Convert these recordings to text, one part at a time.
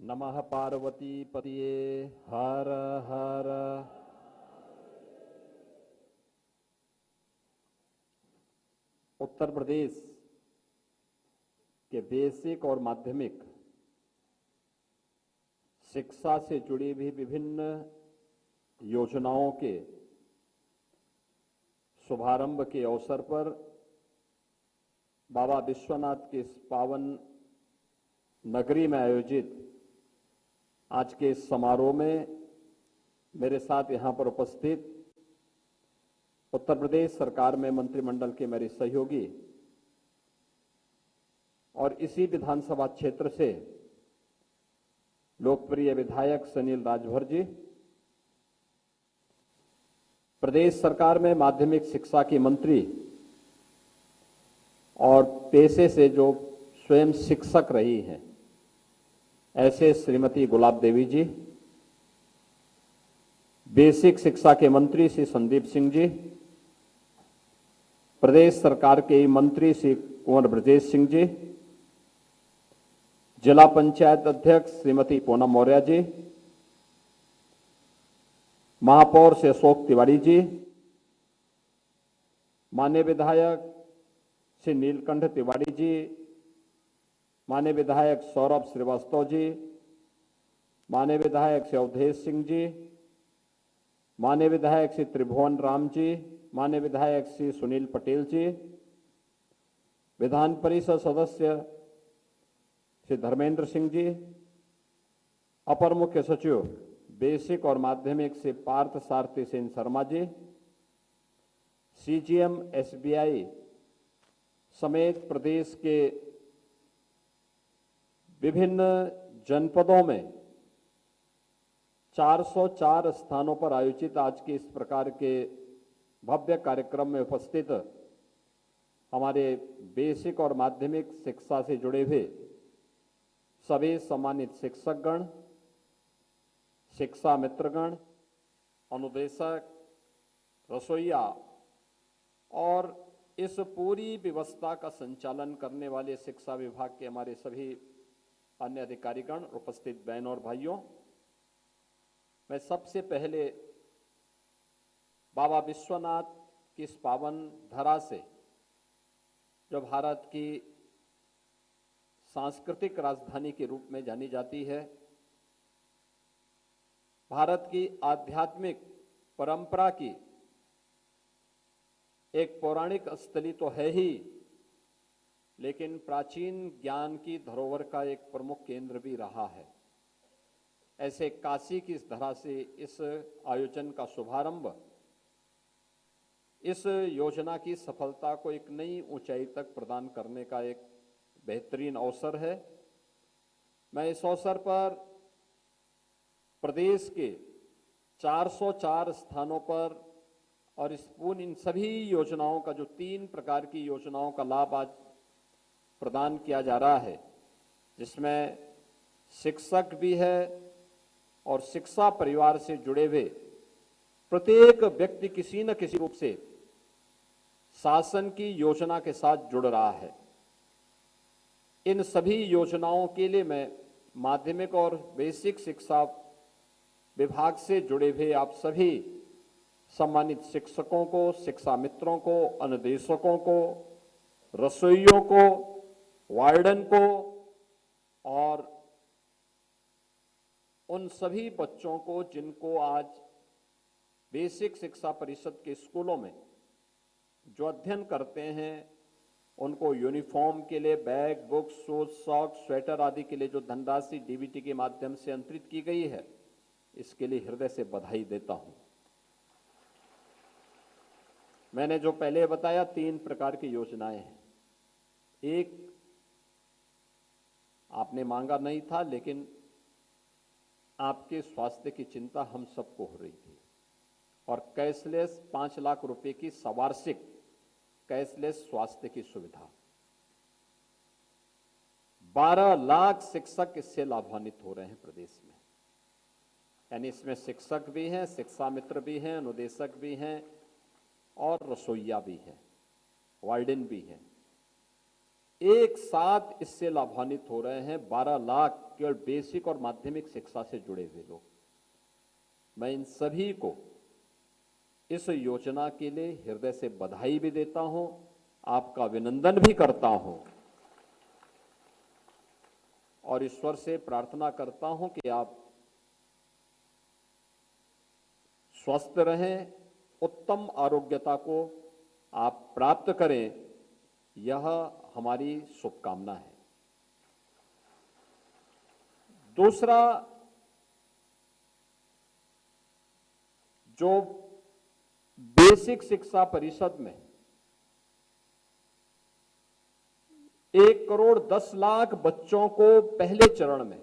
नमः पार्वती पतिये हर हर। उत्तर प्रदेश के बेसिक और माध्यमिक शिक्षा से जुड़ी भी विभिन्न योजनाओं के शुभारंभ के अवसर पर बाबा विश्वनाथ के इस पावन नगरी में आयोजित आज के इस समारोह में मेरे साथ यहां पर उपस्थित उत्तर प्रदेश सरकार में मंत्रिमंडल के मेरे सहयोगी और इसी विधानसभा क्षेत्र से लोकप्रिय विधायक सुनील राजभर जी, प्रदेश सरकार में माध्यमिक शिक्षा की मंत्री और पेशे से जो स्वयं शिक्षक रही हैं ऐसे श्रीमती गुलाब देवी जी, बेसिक शिक्षा के मंत्री श्री संदीप सिंह जी, प्रदेश सरकार के मंत्री श्री कुंवर ब्रजेश सिंह जी, जिला पंचायत अध्यक्ष श्रीमती पूनम मौर्य जी, महापौर श्री अशोक तिवारी जी, माननीय विधायक श्री नीलकंठ तिवारी जी, माननीय विधायक सौरभ श्रीवास्तव जी, माननीय विधायक श्री अवधेश सिंह जी, माननीय विधायक श्री त्रिभुवन राम जी, माननीय विधायक श्री सुनील पटेल जी, विधान परिषद सदस्य श्री धर्मेंद्र सिंह जी, अपर मुख्य सचिव बेसिक और माध्यमिक से पार्थ सारथी सेन शर्मा जी, सीजीएम एसबीआई समेत प्रदेश के विभिन्न जनपदों में 404 स्थानों पर आयोजित आज के इस प्रकार के भव्य कार्यक्रम में उपस्थित हमारे बेसिक और माध्यमिक शिक्षा से जुड़े हुए सभी सम्मानित शिक्षकगण, शिक्षा मित्रगण, अनुदेशक, रसोइया और इस पूरी व्यवस्था का संचालन करने वाले शिक्षा विभाग के हमारे सभी अन्य अधिकारीगण, उपस्थित बहनों और भाइयों, मैं सबसे पहले बाबा विश्वनाथ की इस पावन धरा से, जो भारत की सांस्कृतिक राजधानी के रूप में जानी जाती है, भारत की आध्यात्मिक परंपरा की एक पौराणिक स्थली तो है ही, लेकिन प्राचीन ज्ञान की धरोहर का एक प्रमुख केंद्र भी रहा है। ऐसे काशी की इस धरा से इस आयोजन का शुभारंभ इस योजना की सफलता को एक नई ऊंचाई तक प्रदान करने का एक बेहतरीन अवसर है। मैं इस अवसर पर प्रदेश के 404 स्थानों पर और इन सभी योजनाओं का, जो 3 प्रकार की योजनाओं का लाभ आज प्रदान किया जा रहा है, जिसमें शिक्षक भी है और शिक्षा परिवार से जुड़े हुए प्रत्येक व्यक्ति किसी न किसी रूप से शासन की योजना के साथ जुड़ रहा है। इन सभी योजनाओं के लिए मैं माध्यमिक और बेसिक शिक्षा विभाग से जुड़े हुए आप सभी सम्मानित शिक्षकों को, शिक्षा मित्रों को, अनुदेशकों को, रसोइयों को, वार्डन को और उन सभी बच्चों को जिनको आज बेसिक शिक्षा परिषद के स्कूलों में जो अध्ययन करते हैं, उनको यूनिफॉर्म के लिए bag, books, shoes, socks, sweater आदि के लिए जो धनराशि डीबीटी के माध्यम से अंतरित की गई है, इसके लिए हृदय से बधाई देता हूं। मैंने जो पहले बताया 3 प्रकार की योजनाएं हैं। एक आपने मांगा नहीं था, लेकिन आपके स्वास्थ्य की चिंता हम सबको हो रही थी, और कैशलेस 5 लाख रुपए की सवार्षिक कैशलेस स्वास्थ्य की सुविधा। 12 लाख शिक्षक इससे लाभान्वित हो रहे हैं प्रदेश में। यानी इसमें शिक्षक भी हैं, शिक्षा मित्र भी हैं, अनुदेशक भी हैं और रसोइया भी हैं, वार्डन भी हैं। एक साथ इससे लाभान्वित हो रहे हैं 12 लाख केवल बेसिक और माध्यमिक शिक्षा से जुड़े हुए लोग। मैं इन सभी को इस योजना के लिए हृदय से बधाई भी देता हूं, आपका अभिनंदन भी करता हूं और ईश्वर से प्रार्थना करता हूं कि आप स्वस्थ रहें, उत्तम आरोग्यता को आप प्राप्त करें, यह हमारी शुभकामना है। दूसरा, जो बेसिक शिक्षा परिषद में 1,10,00,000 बच्चों को पहले चरण में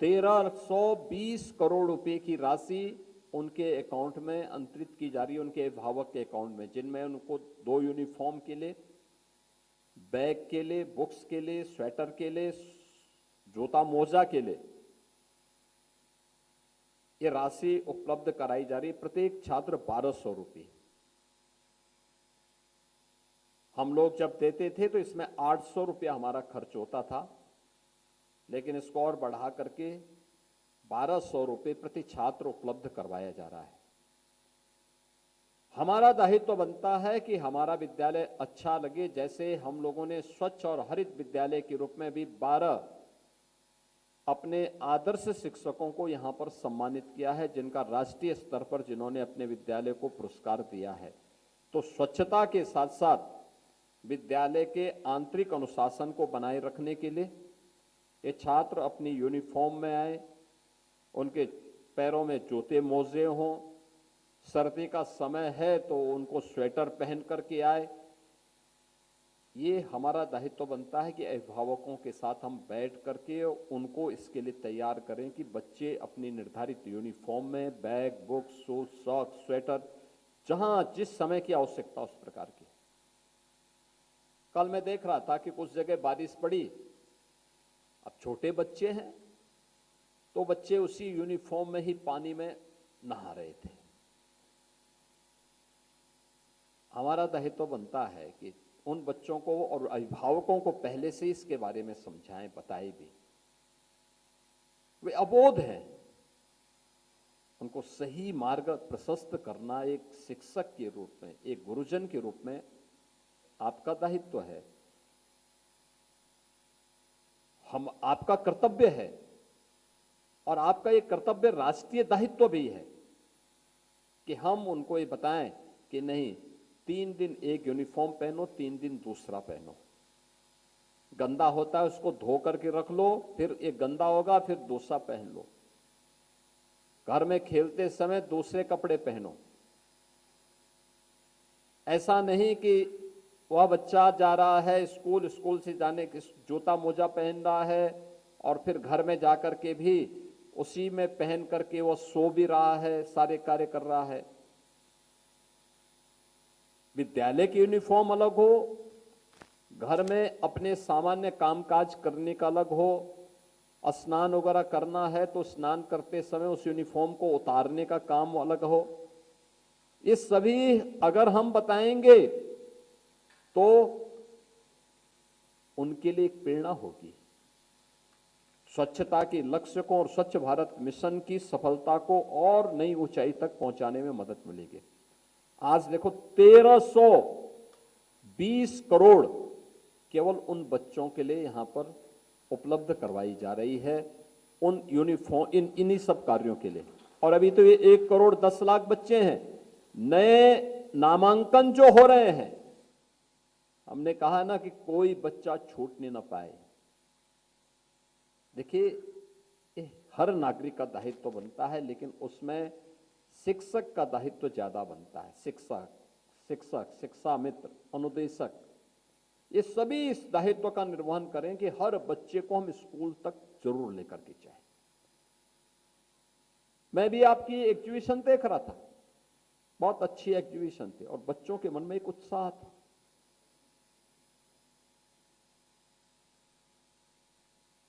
1,320 करोड़ रुपए की राशि उनके अकाउंट में अंतरित की जा रही है, उनके अभिभावक के अकाउंट में, जिनमें उनको 2 यूनिफॉर्म के लिए, बैग के लिए, बुक्स के लिए, स्वेटर के लिए, जूता मोजा के लिए ये राशि उपलब्ध कराई जा रही है। प्रत्येक छात्र 1,200 रुपये। हम लोग जब देते थे तो इसमें 800 रुपया हमारा खर्च होता था, लेकिन इसको और बढ़ा करके 1,200 रुपये प्रति छात्र उपलब्ध करवाया जा रहा है। हमारा दायित्व बनता है कि हमारा विद्यालय अच्छा लगे। जैसे हम लोगों ने स्वच्छ और हरित विद्यालय के रूप में भी 12 अपने आदर्श शिक्षकों को यहां पर सम्मानित किया है, जिनका राष्ट्रीय स्तर पर जिन्होंने अपने विद्यालय को पुरस्कार दिया है। तो स्वच्छता के साथ साथ विद्यालय के आंतरिक अनुशासन को बनाए रखने के लिए ये छात्र अपनी यूनिफॉर्म में आए, उनके पैरों में जूते मोजे हों, सर्दी का समय है तो उनको स्वेटर पहन करके आए। ये हमारा दायित्व बनता है कि अभिभावकों के साथ हम बैठ करके उनको इसके लिए तैयार करें कि बच्चे अपनी निर्धारित यूनिफॉर्म में bag, book, shoes, socks, sweater, जहां जिस समय की आवश्यकता उस प्रकार की। कल मैं देख रहा था कि कुछ जगह बारिश पड़ी, अब छोटे बच्चे हैं तो बच्चे उसी यूनिफॉर्म में ही पानी में नहा रहे थे। हमारा दायित्व बनता है कि उन बच्चों को और अभिभावकों को पहले से इसके बारे में समझाएं, बताएं भी। वे अबोध हैं, उनको सही मार्ग प्रशस्त करना एक शिक्षक के रूप में, एक गुरुजन के रूप में आपका दायित्व है, आपका कर्तव्य है और आपका ये कर्तव्य राष्ट्रीय दायित्व भी है कि हम उनको ये बताएं कि नहीं, 3 दिन एक यूनिफॉर्म पहनो, 3 दिन दूसरा पहनो। गंदा होता है उसको धो करके रख लो, फिर एक गंदा होगा फिर दूसरा पहन लो। घर में खेलते समय दूसरे कपड़े पहनो। ऐसा नहीं कि वह बच्चा जा रहा है स्कूल, स्कूल से जाने के जूता मोजा पहन रहा है और फिर घर में जाकर के भी उसी में पहन करके वो सो भी रहा है, सारे कार्य कर रहा है। विद्यालय की यूनिफॉर्म अलग हो, घर में अपने सामान्य कामकाज करने का अलग हो। स्नान वगैरह करना है तो स्नान करते समय उस यूनिफॉर्म को उतारने का काम अलग हो। ये सभी अगर हम बताएंगे तो उनके लिए एक प्रेरणा होगी। स्वच्छता के लक्ष्य को और स्वच्छ भारत मिशन की सफलता को और नई ऊंचाई तक पहुंचाने में मदद मिलेगी। आज देखो 1,320 करोड़ केवल उन बच्चों के लिए यहां पर उपलब्ध करवाई जा रही है, उन यूनिफॉर्म, इन्हीं सब कार्यों के लिए। और अभी तो ये 1,10,00,000 बच्चे हैं। नए नामांकन जो हो रहे हैं, हमने कहा ना कि कोई बच्चा छूटने ना पाए। देखिए, हर नागरिक का दायित्व बनता है, लेकिन उसमें शिक्षक का दायित्व ज्यादा बनता है। शिक्षक, शिक्षा मित्र, अनुदेशक, ये सभी इस दायित्व का निर्वहन करें कि हर बच्चे को हम स्कूल तक जरूर लेकर के जाएं। मैं भी आपकी एग्जीबिशन देख रहा था, बहुत अच्छी एग्जीबिशन थी और बच्चों के मन में एक उत्साह था।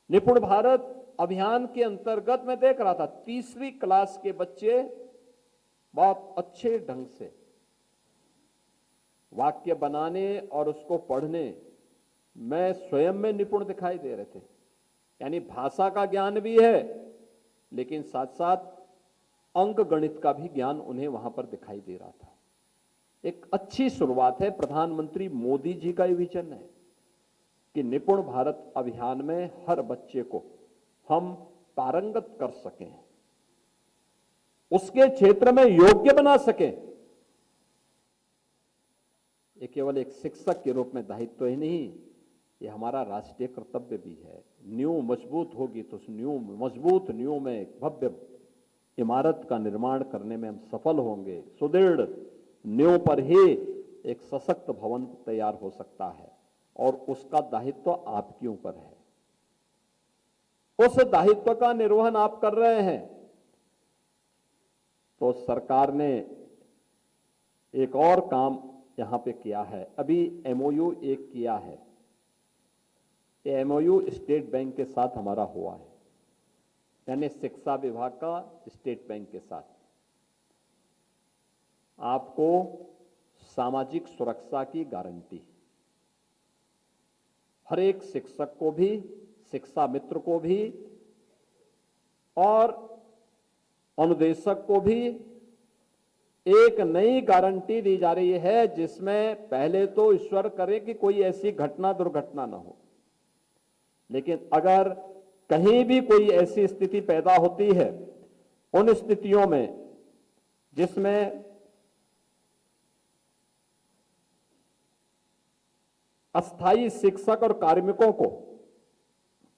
निपुण भारत अभियान के अंतर्गत मैं देख रहा था 3री क्लास के बच्चे बहुत अच्छे ढंग से वाक्य बनाने और उसको पढ़ने में स्वयं में निपुण दिखाई दे रहे थे। यानी भाषा का ज्ञान भी है, लेकिन साथ साथ अंक गणित का भी ज्ञान उन्हें वहां पर दिखाई दे रहा था। एक अच्छी शुरुआत है। प्रधानमंत्री मोदी जी का ये विजन है कि निपुण भारत अभियान में हर बच्चे को हम पारंगत कर सकें, उसके क्षेत्र में योग्य बना सकें। ये केवल एक शिक्षक के रूप में दायित्व ही नहीं, ये हमारा राष्ट्रीय कर्तव्य भी है। नींव मजबूत होगी तो उस मजबूत नींव में एक भव्य इमारत का निर्माण करने में हम सफल होंगे। सुदृढ़ नींव पर ही एक सशक्त भवन तैयार हो सकता है, और उसका दायित्व आपके ऊपर है। उस दायित्व का निर्वहन आप कर रहे हैं, तो सरकार ने एक और काम यहां पे किया है। अभी एमओयू एक किया है। ये एमओयू स्टेट बैंक के साथ हमारा हुआ है, यानी शिक्षा विभाग का स्टेट बैंक के साथ। आपको सामाजिक सुरक्षा की गारंटी, हर एक शिक्षक को भी, शिक्षा मित्र को भी और अनुदेशक को भी एक नई गारंटी दी जा रही है, जिसमें पहले तो ईश्वर करे कि कोई ऐसी घटना दुर्घटना ना हो, लेकिन अगर कहीं भी कोई ऐसी स्थिति पैदा होती है, उन स्थितियों में जिसमें अस्थायी शिक्षक और कार्मिकों को,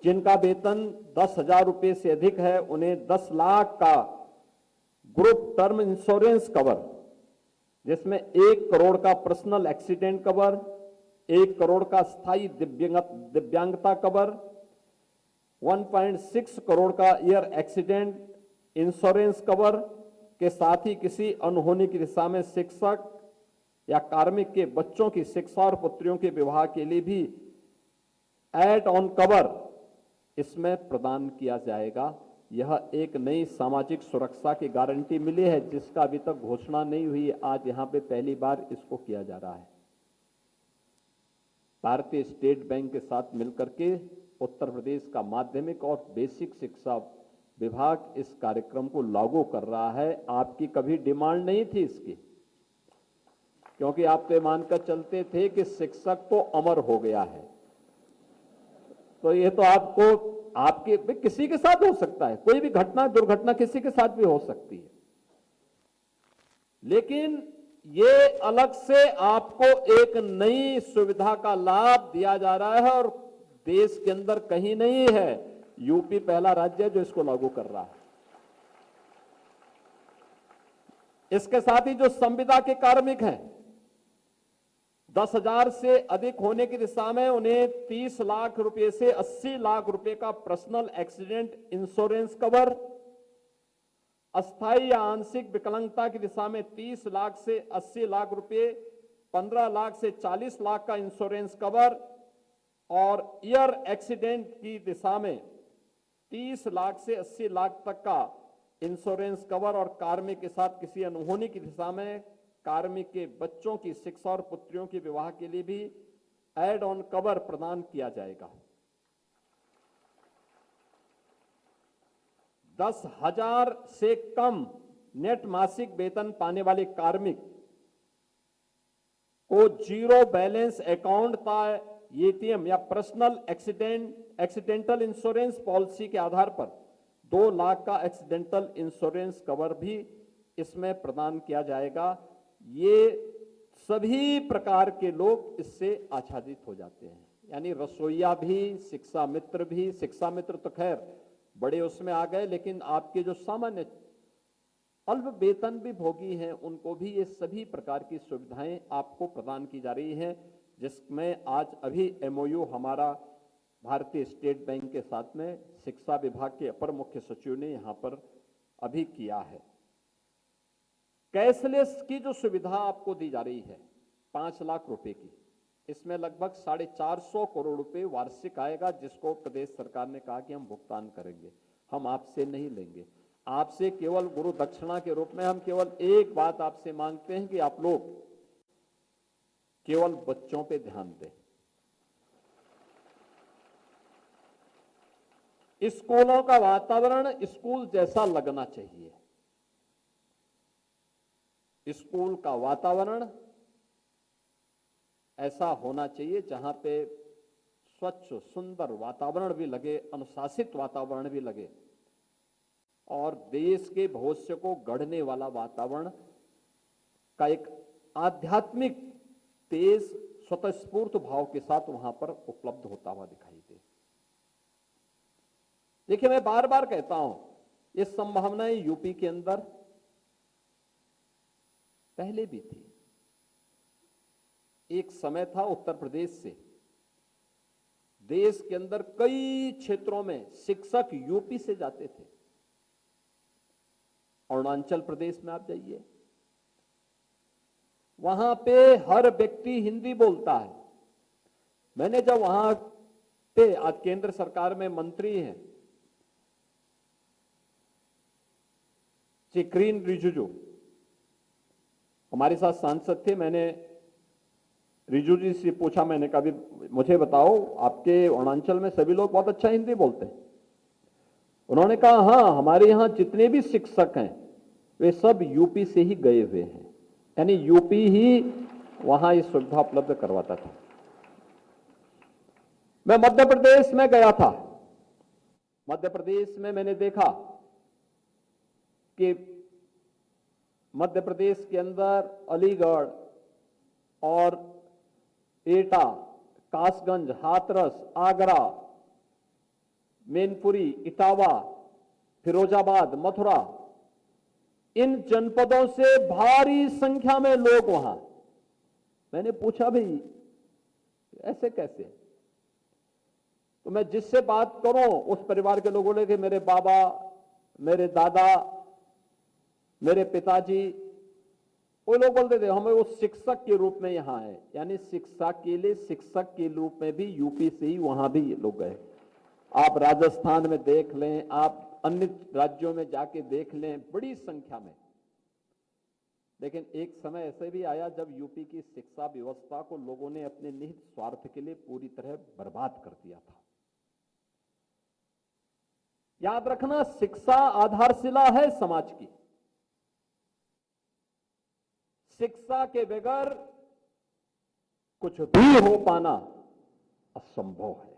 जिनका वेतन 10,000 रुपए से अधिक है, उन्हें 10 लाख का ग्रुप टर्म इंश्योरेंस कवर, जिसमें 1 करोड़ का पर्सनल एक्सीडेंट कवर, 1 करोड़ का स्थायी दिव्यांगता कवर, 1.6 करोड़ का ईयर एक्सीडेंट इंश्योरेंस कवर के साथ ही किसी अनहोनी की दिशा में शिक्षक या कार्मिक के बच्चों की शिक्षा और पुत्रियों के विवाह के लिए भी एड ऑन कवर इसमें प्रदान किया जाएगा। यह एक नई सामाजिक सुरक्षा की गारंटी मिली है, जिसका अभी तक घोषणा नहीं हुई है। आज यहां पे पहली बार इसको किया जा रहा है। भारतीय स्टेट बैंक के साथ मिलकर के उत्तर प्रदेश का माध्यमिक और बेसिक शिक्षा विभाग इस कार्यक्रम को लागू कर रहा है। आपकी कभी डिमांड नहीं थी इसकी, क्योंकि आप तो मानकर चलते थे कि शिक्षक तो अमर हो गया है, तो ये तो आपको आपके किसी के साथ हो सकता है, कोई भी घटना दुर्घटना किसी के साथ भी हो सकती है, लेकिन ये अलग से आपको एक नई सुविधा का लाभ दिया जा रहा है, और देश के अंदर कहीं नहीं है। यूपी पहला राज्य है जो इसको लागू कर रहा है। इसके साथ ही जो संविदा के कार्मिक हैं, 10,000 से अधिक होने की दिशा में उन्हें 30 लाख रुपए से 80 लाख रुपए का पर्सनल एक्सीडेंट इंश्योरेंस कवर, अस्थायी या आंशिक विकलांगता की दिशा में 30 लाख से 80 लाख रुपए, 15 लाख से 40 लाख का इंश्योरेंस कवर, और ईयर एक्सीडेंट की दिशा में 30 लाख से 80 लाख तक का इंश्योरेंस कवर, और कार्मिक के साथ किसी अनहोनी की दिशा में कार्मिक के बच्चों की शिक्षा और पुत्रियों के विवाह के लिए भी एड ऑन कवर प्रदान किया जाएगा। 10,000 से कम नेट मासिक वेतन पाने वाले कार्मिक को जीरो बैलेंस अकाउंट का एटीएम या पर्सनल एक्सीडेंटल इंश्योरेंस पॉलिसी के आधार पर 2 लाख का एक्सीडेंटल इंश्योरेंस कवर भी इसमें प्रदान किया जाएगा। ये सभी प्रकार के लोग इससे आच्छादित हो जाते हैं, यानी रसोईया भी, शिक्षा मित्र भी। शिक्षा मित्र तो खैर बड़े उसमें आ गए, लेकिन आपके जो सामान्य अल्प वेतन भी भोगी हैं, उनको भी ये सभी प्रकार की सुविधाएं आपको प्रदान की जा रही हैं, जिसमें आज अभी एमओयू हमारा भारतीय स्टेट बैंक के साथ में शिक्षा विभाग के अपर मुख्य सचिव ने यहां पर अभी किया है। कैशलेस की जो सुविधा आपको दी जा रही है 5 लाख रुपए की, इसमें लगभग 450 करोड़ रुपए वार्षिक आएगा, जिसको प्रदेश सरकार ने कहा कि हम भुगतान करेंगे, हम आपसे नहीं लेंगे। आपसे केवल गुरु दक्षिणा के रूप में हम केवल एक बात आपसे मांगते हैं कि आप लोग केवल बच्चों पे ध्यान दें। स्कूलों का वातावरण स्कूल जैसा लगना चाहिए। स्कूल का वातावरण ऐसा होना चाहिए जहां पे स्वच्छ सुंदर वातावरण भी लगे, अनुशासित वातावरण भी लगे और देश के भविष्य को गढ़ने वाला वातावरण का एक आध्यात्मिक तेज स्वतःस्फूर्त भाव के साथ वहां पर उपलब्ध होता हुआ दिखाई दे। देखिए, मैं बार बार कहता हूं, ये संभावनाएं यूपी के अंदर पहले भी थी। एक समय था उत्तर प्रदेश से देश के अंदर कई क्षेत्रों में शिक्षक यूपी से जाते थे। अरुणाचल प्रदेश में आप जाइए, वहां पे हर व्यक्ति हिंदी बोलता है। मैंने जब वहां पे, आज केंद्र सरकार में मंत्री हैं श्री किरेन रिजिजू, हमारे साथ सांसद थे। मैंने रिजिजू जी से पूछा, मैंने कहा भी मुझे बताओ, आपके अरुणाचल में सभी लोग बहुत अच्छा हिंदी बोलते हैं? उन्होंने कहा हाँ, हमारे यहां जितने भी शिक्षक हैं वे सब यूपी से ही गए हुए हैं, यानी यूपी ही वहां ये सुविधा उपलब्ध करवाता था। मैं मध्य प्रदेश में गया था। मध्य प्रदेश में मैंने देखा कि मध्य प्रदेश के अंदर अलीगढ़ और एटा, कासगंज, हाथरस, आगरा, मैनपुरी, इटावा, फिरोजाबाद, मथुरा, इन जनपदों से भारी संख्या में लोग वहां। मैंने पूछा भाई ऐसे कैसे? तो मैं जिससे बात करूं उस परिवार के लोगों ने कि मेरे बाबा, मेरे दादा, मेरे पिताजी, वो लोग बोलते थे हमें वो शिक्षक के रूप में यहां है, यानी शिक्षा के लिए शिक्षक के रूप में भी यूपी से ही वहां भी लोग गए। आप राजस्थान में देख लें, आप अन्य राज्यों में जाके देख लें, बड़ी संख्या में। लेकिन एक समय ऐसे भी आया जब यूपी की शिक्षा व्यवस्था को लोगों ने अपने निहित स्वार्थ के लिए पूरी तरह बर्बाद कर दिया था। याद रखना, शिक्षा आधारशिला है समाज की। शिक्षा के बगैर कुछ भी हो पाना असंभव है।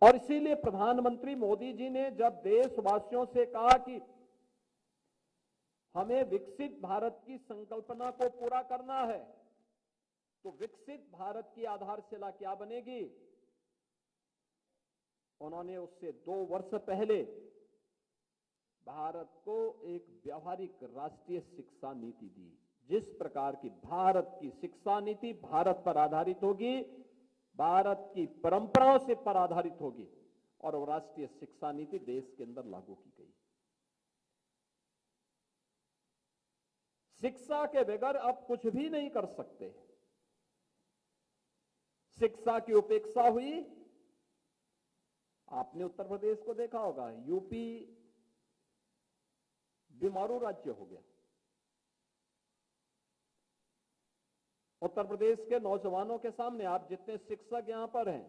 और इसीलिए प्रधानमंत्री मोदी जी ने जब देशवासियों से कहा कि हमें विकसित भारत की संकल्पना को पूरा करना है, तो विकसित भारत की आधारशिला क्या बनेगी, उन्होंने उससे 2 वर्ष पहले भारत को एक व्यावहारिक राष्ट्रीय शिक्षा नीति दी। जिस प्रकार की भारत की शिक्षा नीति भारत पर आधारित होगी, भारत की परंपराओं से पर आधारित होगी, और वो राष्ट्रीय शिक्षा नीति देश के अंदर लागू की गई। शिक्षा के बगैर अब कुछ भी नहीं कर सकते। शिक्षा की उपेक्षा हुई। आपने उत्तर प्रदेश को देखा होगा, यूपी बीमारू राज्य हो गया। उत्तर प्रदेश के नौजवानों के सामने, आप जितने शिक्षक यहां पर हैं,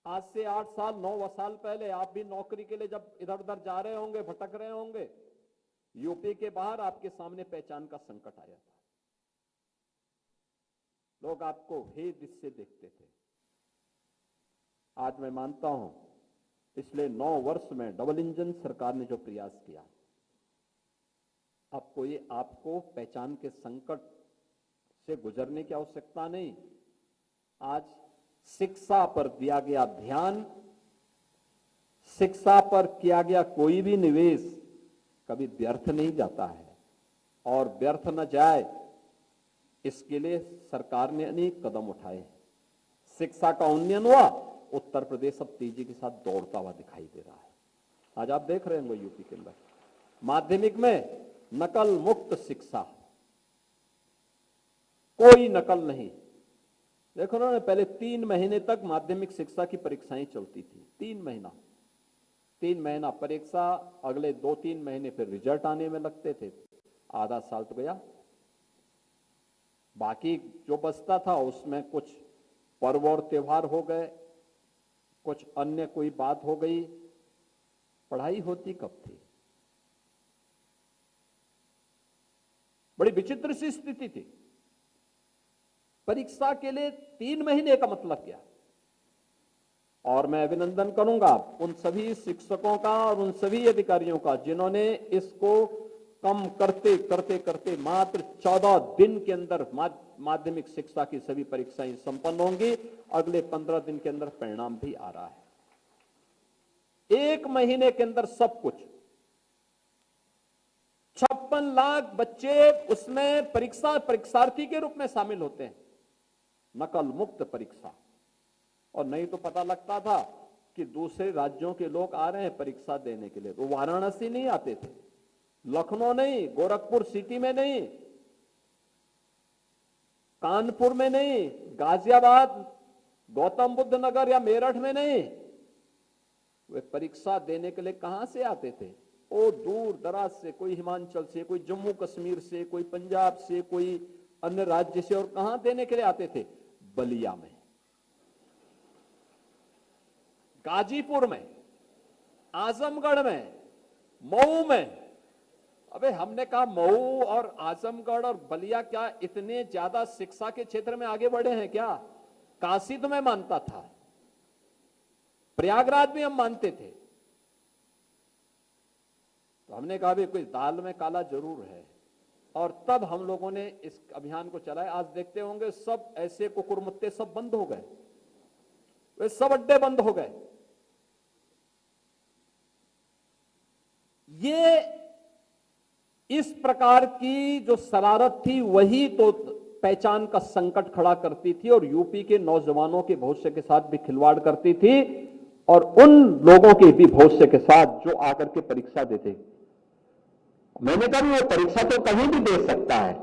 आज से 8 साल 9 साल पहले आप भी नौकरी के लिए जब इधर उधर जा रहे होंगे, भटक रहे होंगे, यूपी के बाहर आपके सामने पहचान का संकट आया था। लोग आपको हे दृष्टि से देखते थे। आज मैं मानता हूं, पिछले 9 वर्ष में डबल इंजन सरकार ने जो प्रयास किया, अब कोई आपको पहचान के संकट से गुजरने की आवश्यकता नहीं। आज शिक्षा पर दिया गया ध्यान, शिक्षा पर किया गया कोई भी निवेश कभी व्यर्थ नहीं जाता है, और व्यर्थ न जाए इसके लिए सरकार ने अनेक कदम उठाए। शिक्षा का उन्नयन हुआ, उत्तर प्रदेश अब तेजी के साथ दौड़ता हुआ दिखाई दे रहा है। आज आप देख रहे हैं यूपी के अंदर माध्यमिक में नकल मुक्त शिक्षा, कोई नकल नहीं। देखो ना, पहले 3 महीने तक माध्यमिक शिक्षा की परीक्षाएं चलती थी। 3 महीना परीक्षा, अगले 2-3 महीने फिर रिजल्ट आने में लगते थे। आधा साल तो गया, बाकी जो बचता था उसमें कुछ पर्व और त्योहार हो गए, कुछ अन्य कोई बात हो गई, पढ़ाई होती कब थी? बड़ी विचित्र सी स्थिति थी। परीक्षा के लिए 3 महीने का मतलब क्या? और मैं अभिनंदन करूंगा उन सभी शिक्षकों का और उन सभी अधिकारियों का जिन्होंने इसको कम करते करते करते मात्र 14 दिन के अंदर माध्यमिक शिक्षा की सभी परीक्षाएं संपन्न होंगी। अगले 15 दिन के अंदर परिणाम भी आ रहा है। 1 महीने के अंदर सब कुछ। 56 लाख बच्चे उसमें परीक्षार्थी के रूप में शामिल होते हैं, नकल मुक्त परीक्षा। और नहीं तो पता लगता था कि दूसरे राज्यों के लोग आ रहे हैं परीक्षा देने के लिए, वो वाराणसी नहीं आते थे, लखनऊ नहीं, गोरखपुर सिटी में नहीं, कानपुर में नहीं, गाजियाबाद, गौतम बुद्ध नगर या मेरठ में नहीं, वे परीक्षा देने के लिए कहां से आते थे? वो दूर दराज से, कोई हिमाचल से, कोई जम्मू कश्मीर से, कोई पंजाब से, कोई अन्य राज्य से। और कहां देने के लिए आते थे? बलिया में, गाजीपुर में, आजमगढ़ में, मऊ में। अबे हमने कहा मऊ और आजमगढ़ और बलिया क्या इतने ज्यादा शिक्षा के क्षेत्र में आगे बढ़े हैं क्या? काशी तो मैं मानता था, प्रयागराज भी हम मानते थे। तो हमने कहा भी कोई दाल में काला जरूर है, और तब हम लोगों ने इस अभियान को चलाया। आज देखते होंगे सब ऐसे कुकुरमुत्ते सब बंद हो गए, वे सब अड्डे बंद हो गए। ये इस प्रकार की जो शरारत थी वही तो पहचान का संकट खड़ा करती थी और यूपी के नौजवानों के भविष्य के साथ भी खिलवाड़ करती थी, और उन लोगों के भी भविष्य के साथ जो आकर के परीक्षा देते। मैंने कहा वो परीक्षा तो कहीं भी दे सकता है।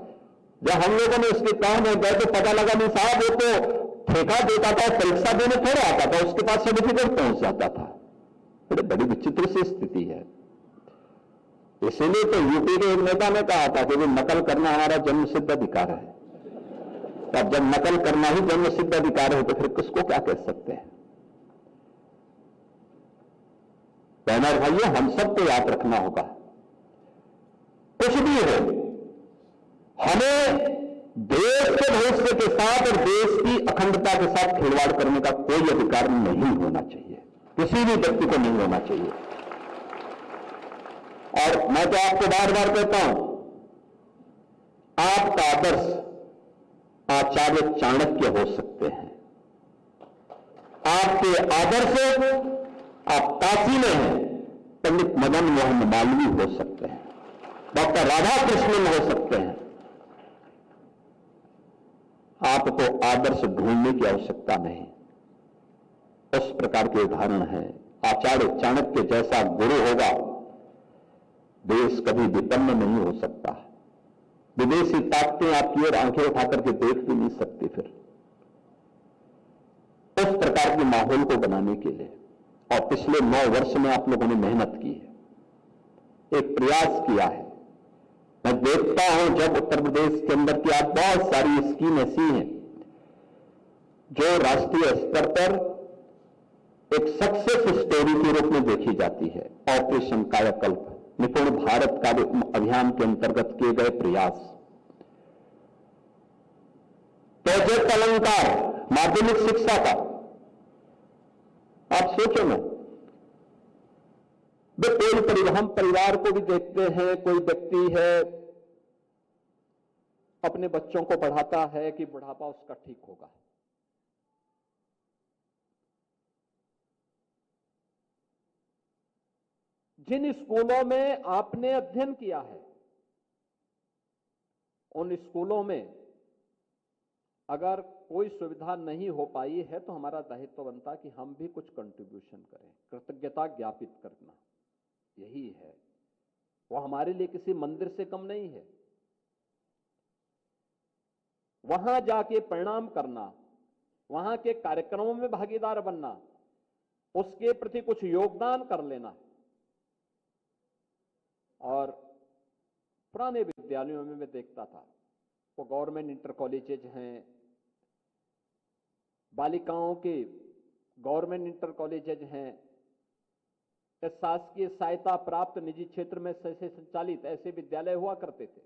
जब हम लोगों ने उसके काम में गए तो पता लगा नहीं साहब, वो तो ठेका देता था, परीक्षा देने थोड़ा आता था, उसके पास सर्टिफिकेट पहुंच जाता था। बड़ी विचित्र सी स्थिति है। इसीलिए तो यूपी के एक नेता ने कहा था कि नकल करना हमारा जन्म सिद्ध अधिकार है। तो जब नकल करना ही जन्म सिद्ध अधिकार है तो फिर किसको क्या कह सकते हैं? बहनों और भाइयों, हम सबको याद रखना होगा, कुछ भी हो, हमें देश के भविष्य के साथ और देश की अखंडता के साथ खिलवाड़ करने का कोई अधिकार नहीं होना चाहिए, किसी भी व्यक्ति को नहीं होना चाहिए। और मैं तो आपको बार बार कहता हूं, आपका आदर्श आचार्य चाणक्य हो सकते हैं, आपके आदर्श आप काशी में हैं पंडित मदन मोहन मालवीय हो सकते हैं, डॉक्टर राधा कृष्णन हो सकते हैं। आपको आदर्श ढूंढने की आवश्यकता नहीं। उस प्रकार के उदाहरण हैं। आचार्य चाणक्य जैसा गुरु होगा, देश कभी विपन्न नहीं हो सकता। विदेशी ताकतें आपकी ओर आंखें उठाकर के देख भी नहीं सकती। फिर उस प्रकार के माहौल को बनाने के लिए और पिछले 9 वर्ष में आप लोगों ने मेहनत की है, एक प्रयास किया है। मैं देखता हूं जब उत्तर प्रदेश के अंदर की आप बहुत सारी स्कीम ऐसी हैं जो राष्ट्रीय स्तर पर एक सक्सेस स्टोरी के रूप में देखी जाती है। ऑपरेशन कायाकल्प, निपुण भारत कार्य अभियान के अंतर्गत किए गए प्रयास, प्रोजेक्ट अलंकार माध्यमिक शिक्षा का। आप सोचो ना, कोई हम परिवार को भी देखते हैं, कोई व्यक्ति है अपने बच्चों को पढ़ाता है कि बुढ़ापा उसका ठीक होगा। जिन स्कूलों में आपने अध्ययन किया है उन स्कूलों में अगर कोई सुविधा नहीं हो पाई है तो हमारा दायित्व बनता कि हम भी कुछ कंट्रीब्यूशन करें, कृतज्ञता ज्ञापित करना, यही है। वो हमारे लिए किसी मंदिर से कम नहीं है। वहां जाके प्रणाम करना, वहां के कार्यक्रमों में भागीदार बनना, उसके प्रति कुछ योगदान कर लेना। और पुराने विद्यालयों में मैं देखता था, वो गवर्नमेंट इंटर कॉलेजेज हैं, बालिकाओं के गवर्नमेंट इंटर कॉलेजेज हैं, शासकीय सहायता प्राप्त निजी क्षेत्र में से संचालित ऐसे विद्यालय हुआ करते थे।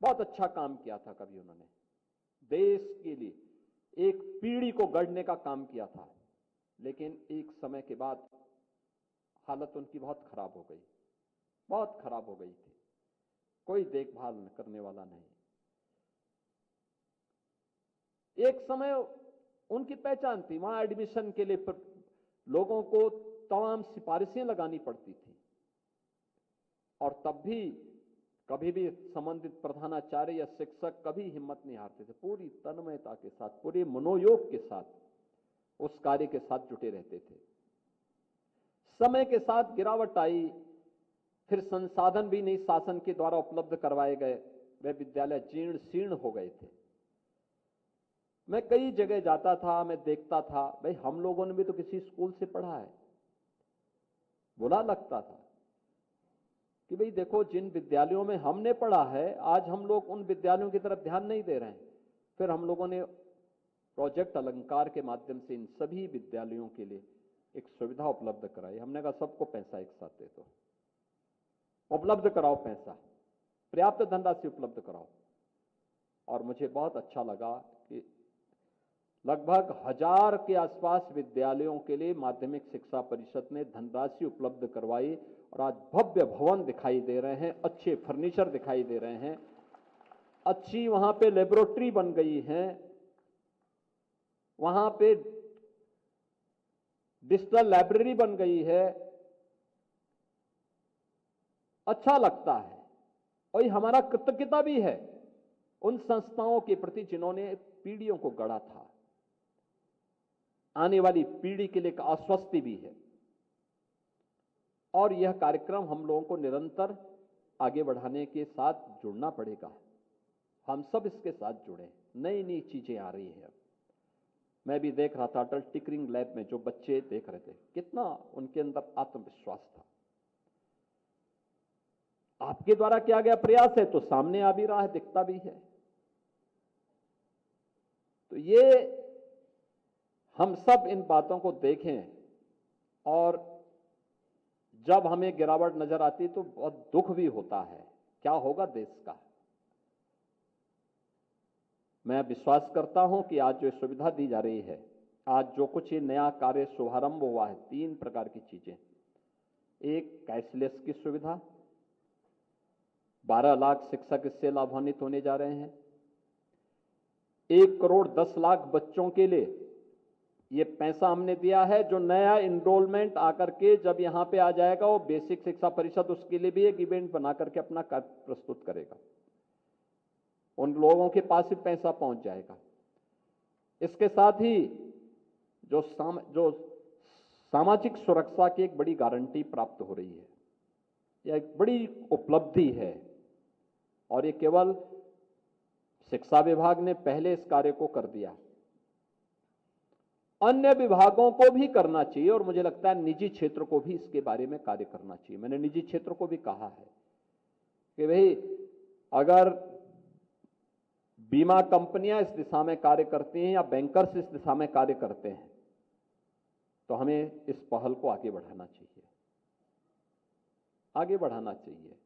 बहुत अच्छा काम किया था कभी उन्होंने, देश के लिए एक पीढ़ी को गढ़ने का काम किया था। लेकिन एक समय के बाद हालत उनकी बहुत खराब हो गई, बहुत खराब हो गई थी, कोई देखभाल करने वाला नहीं। एक समय उनकी पहचान थी, वहां एडमिशन के लिए लोगों को तमाम सिफारिशें लगानी पड़ती थी, और तब भी कभी भी संबंधित प्रधानाचार्य या शिक्षक कभी हिम्मत नहीं हारते थे, पूरी तन्मयता के साथ, पूरे मनोयोग के साथ उस कार्य के साथ जुटे रहते थे। समय के साथ गिरावट आई, फिर संसाधन भी नहीं शासन के द्वारा उपलब्ध करवाए गए, वे विद्यालय जीर्ण शीर्ण हो गए थे। मैं कई जगह जाता था, मैं देखता था, भाई हम लोगों ने भी तो किसी स्कूल से पढ़ा है। बुरा लगता था कि भाई देखो, जिन विद्यालयों में हमने पढ़ा है आज हम लोग उन विद्यालयों की तरफ ध्यान नहीं दे रहे हैं। फिर हम लोगों ने प्रोजेक्ट अलंकार के माध्यम से इन सभी विद्यालयों के लिए एक सुविधा उपलब्ध कराई। हमने कहा सबको पैसा एक साथ दे दो, उपलब्ध कराओ पैसा, पर्याप्त धनराशि उपलब्ध कराओ। और मुझे बहुत अच्छा लगा कि लगभग 1000 के आसपास विद्यालयों के लिए माध्यमिक शिक्षा परिषद ने धनराशि उपलब्ध करवाई, और आज भव्य भवन दिखाई दे रहे हैं, अच्छे फर्नीचर दिखाई दे रहे हैं, अच्छी वहां पे लेबोरेटरी बन गई है, वहां पे डिजिटल लाइब्रेरी बन गई है। अच्छा लगता है, और ये हमारा कृतज्ञता भी है उन संस्थाओं के प्रति जिन्होंने पीढ़ियों को गढ़ा था। आने वाली पीढ़ी के लिए एक आश्वस्ति भी है, और यह कार्यक्रम हम लोगों को निरंतर आगे बढ़ाने के साथ जुड़ना पड़ेगा। हम सब इसके साथ जुड़े, नई नई चीजें आ रही हैं। मैं भी देख रहा था अटल टिकरिंग लैब में, जो बच्चे देख रहे थे, कितना उनके अंदर आत्मविश्वास था। आपके द्वारा किया गया प्रयास है तो सामने आ भी रहा है, दिखता भी है। तो ये हम सब इन बातों को देखें, और जब हमें गिरावट नजर आती तो बहुत दुख भी होता है, क्या होगा देश का। मैं विश्वास करता हूं कि आज जो सुविधा दी जा रही है, आज जो कुछ ये नया कार्य शुभारंभ हुआ है, 3 प्रकार की चीजें। एक, कैशलेस की सुविधा, 12 लाख शिक्षक इससे लाभान्वित होने जा रहे हैं। 1 करोड़ 10 लाख बच्चों के लिए ये पैसा हमने दिया है, जो नया इनरोलमेंट आकर के जब यहां पे आ जाएगा, वो बेसिक शिक्षा परिषद उसके लिए भी एक इवेंट बना करके अपना कार्य प्रस्तुत करेगा, उन लोगों के पास ही पैसा पहुंच जाएगा। इसके साथ ही जो सामाजिक सुरक्षा की एक बड़ी गारंटी प्राप्त हो रही है, यह एक बड़ी उपलब्धि है, और ये केवल शिक्षा विभाग ने पहले इस कार्य को कर दिया, अन्य विभागों को भी करना चाहिए, और मुझे लगता है निजी क्षेत्र को भी इसके बारे में कार्य करना चाहिए। मैंने निजी क्षेत्र को भी कहा है कि भाई अगर बीमा कंपनियां इस दिशा में कार्य करती हैं या बैंकर्स इस दिशा में कार्य करते हैं, तो हमें इस पहल को आगे बढ़ाना चाहिए, आगे बढ़ाना चाहिए।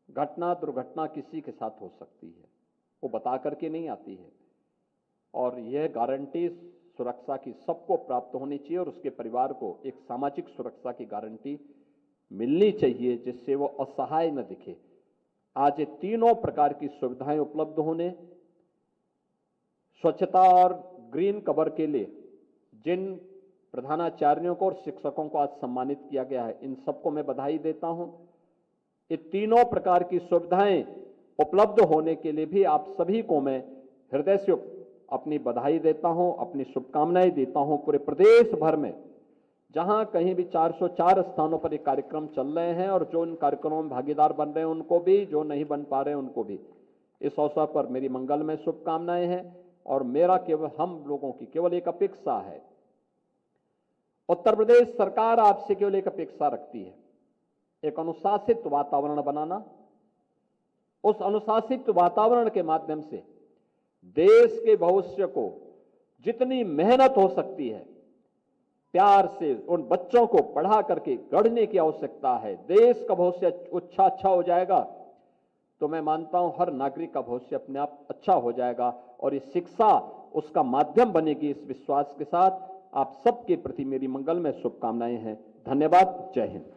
घटना दुर्घटना किसी के साथ हो सकती है, वो बता करके नहीं आती है, और यह गारंटी सुरक्षा की सबको प्राप्त होनी चाहिए, और उसके परिवार को एक सामाजिक सुरक्षा की गारंटी मिलनी चाहिए, जिससे वो असहाय न दिखे। आज ये तीनों प्रकार की सुविधाएं उपलब्ध होने, स्वच्छता और ग्रीन कवर के लिए जिन प्रधानाचार्यों को और शिक्षकों को आज सम्मानित किया गया है, इन सबको मैं बधाई देता हूं। ये तीनों प्रकार की सुविधाएं उपलब्ध होने के लिए भी आप सभी को मैं हृदय से अपनी बधाई देता हूं, अपनी शुभकामनाएं देता हूं। पूरे प्रदेश भर में जहां कहीं भी 404 स्थानों पर ये कार्यक्रम चल रहे हैं, और जो इन कार्यक्रमों में भागीदार बन रहे हैं उनको भी, जो नहीं बन पा रहे हैं उनको भी इस अवसर पर मेरी मंगलमय शुभकामनाएं हैं। और मेरा केवल, हम लोगों की केवल एक अपेक्षा है, उत्तर प्रदेश सरकार आपसे केवल एक अपेक्षा रखती है, एक अनुशासित वातावरण बनाना। उस अनुशासित वातावरण के माध्यम से देश के भविष्य को जितनी मेहनत हो सकती है प्यार से उन बच्चों को पढ़ा करके गढ़ने की आवश्यकता है। देश का भविष्य अच्छा हो जाएगा तो मैं मानता हूं हर नागरिक का भविष्य अपने आप अच्छा हो जाएगा और ये शिक्षा उसका माध्यम बनेगी। इस विश्वास के साथ आप सबके प्रति मेरी मंगलमय शुभकामनाएं हैं। धन्यवाद। जय हिंद।